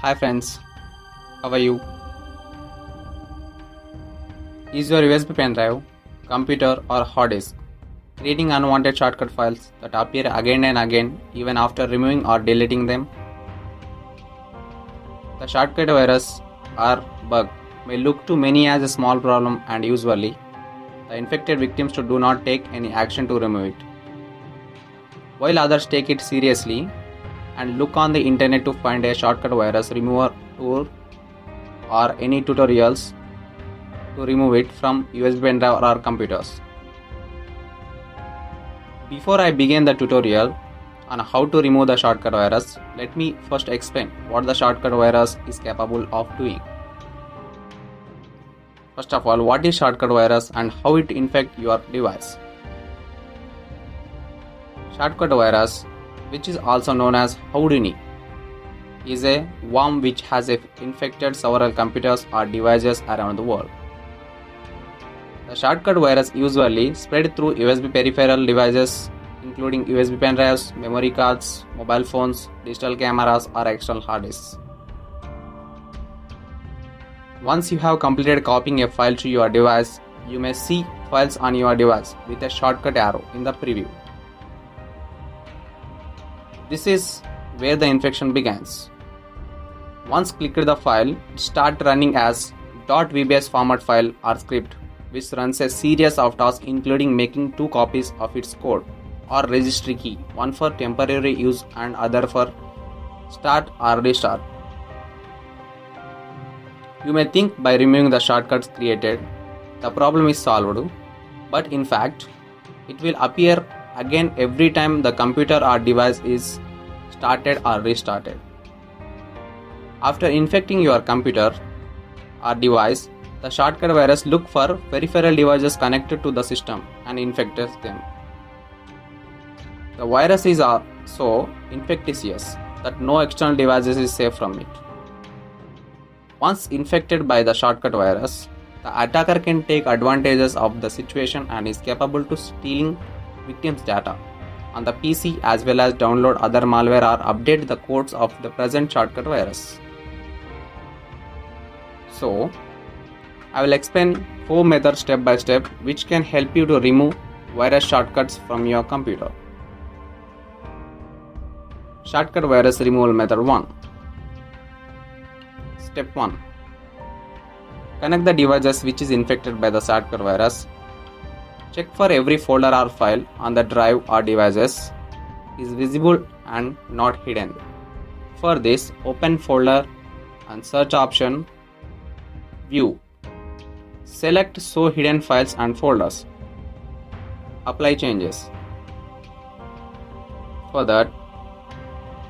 Hi friends, how are you? Is your USB pen drive, computer or hard disk creating unwanted shortcut files that appear again and again even after removing or deleting them? The shortcut virus or bug may look to many as a small problem, and usually the infected victims do not take any action to remove it, while others take it seriously and look on the internet to find a shortcut virus remover tool or any tutorials to remove it from USB pen drive or computers. Before I begin the tutorial on how to remove the shortcut virus, let me first explain what the shortcut virus is capable of doing. First of all, what is shortcut virus and how it infects your device? Shortcut virus, which is also known as Houdini, is a worm which has infected several computers or devices around the world. The shortcut virus usually spread through USB peripheral devices including USB pen drives, memory cards, mobile phones, digital cameras or external hard disks. Once you have completed copying a file to your device, you may see files on your device with a shortcut arrow in the preview. This is where the infection begins. Once clicked the file, it starts running as .vbs format file or script, which runs a series of tasks including making two copies of its code or registry key, one for temporary use and other for start or restart. You may think by removing the shortcuts created, the problem is solved, but in fact, it will appear again every time the computer or device is started or restarted. After infecting your computer or device, the shortcut virus looks for peripheral devices connected to the system and infects them. The virus is so infectious that no external devices is safe from it. Once infected by the shortcut virus, the attacker can take advantages of the situation and is capable to stealing victims' data on the PC as well as download other malware or update the codes of the present shortcut virus. So, I will explain 4 methods step by step which can help you to remove virus shortcuts from your computer. Shortcut virus removal method 1. Step 1. Connect the devices which is infected by the shortcut virus. Check for every folder or file on the drive or devices is visible and not hidden. For this, open folder and search option View. Select Show Hidden Files and Folders. Apply changes. For that,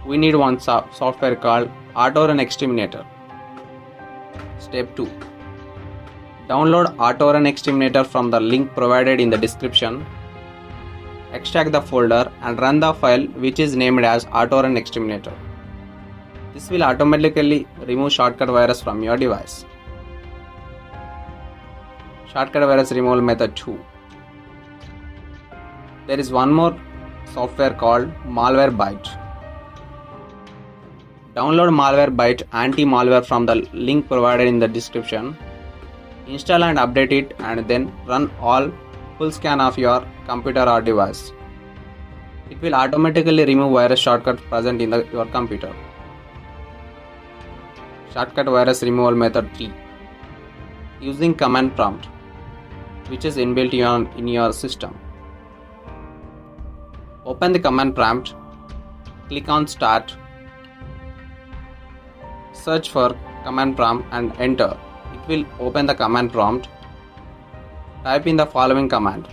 we need one software called AutoRun Exterminator. Step 2. Download AutoRun Exterminator from the link provided in the description. Extract the folder and run the file which is named as AutoRun Exterminator. This will automatically remove shortcut virus from your device. Shortcut virus removal method 2. There is one more software called Malwarebytes. Download Malwarebytes anti-malware from the link provided in the description. Install and update it and then run all full scan of your computer or device. It will automatically remove virus shortcuts present in your computer. Shortcut virus removal method 3. Using command prompt, which is inbuilt in your system. Open the command prompt, click on Start, search for command prompt and enter. It will open the command prompt. Type in the following command.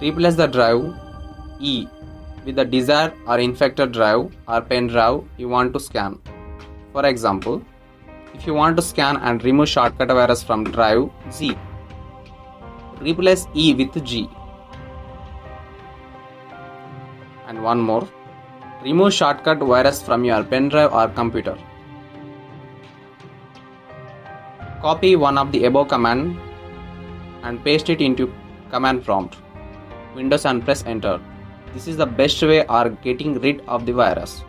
Replace the drive E with the desired or infected drive or pen drive you want to scan. For example, if you want to scan and remove shortcut virus from drive Z, replace E with G. And one more. Remove shortcut virus from your pen drive or computer. Copy one of the above command and paste it into command prompt. Windows and press enter. This is the best way of getting rid of the virus.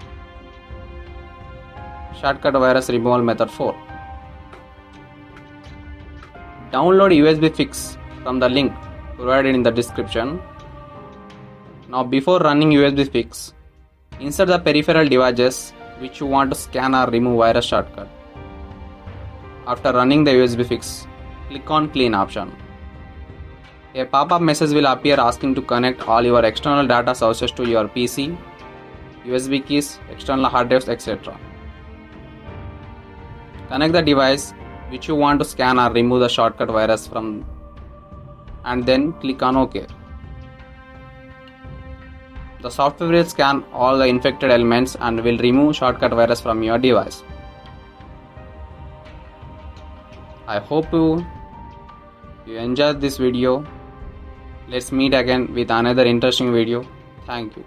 Shortcut virus removal method 4. Download USB fix from the link provided in the description. Now before running USB fix, insert the peripheral devices which you want to scan or remove virus shortcut. After running the USB fix, click on clean option. A pop-up message will appear asking to connect all your external data sources to your PC, USB keys, external hard drives, etc. Connect the device which you want to scan or remove the shortcut virus from and then click on OK. The software will scan all the infected elements and will remove shortcut virus from your device. I hope you enjoyed this video. Let's meet again with another interesting video. Thank you.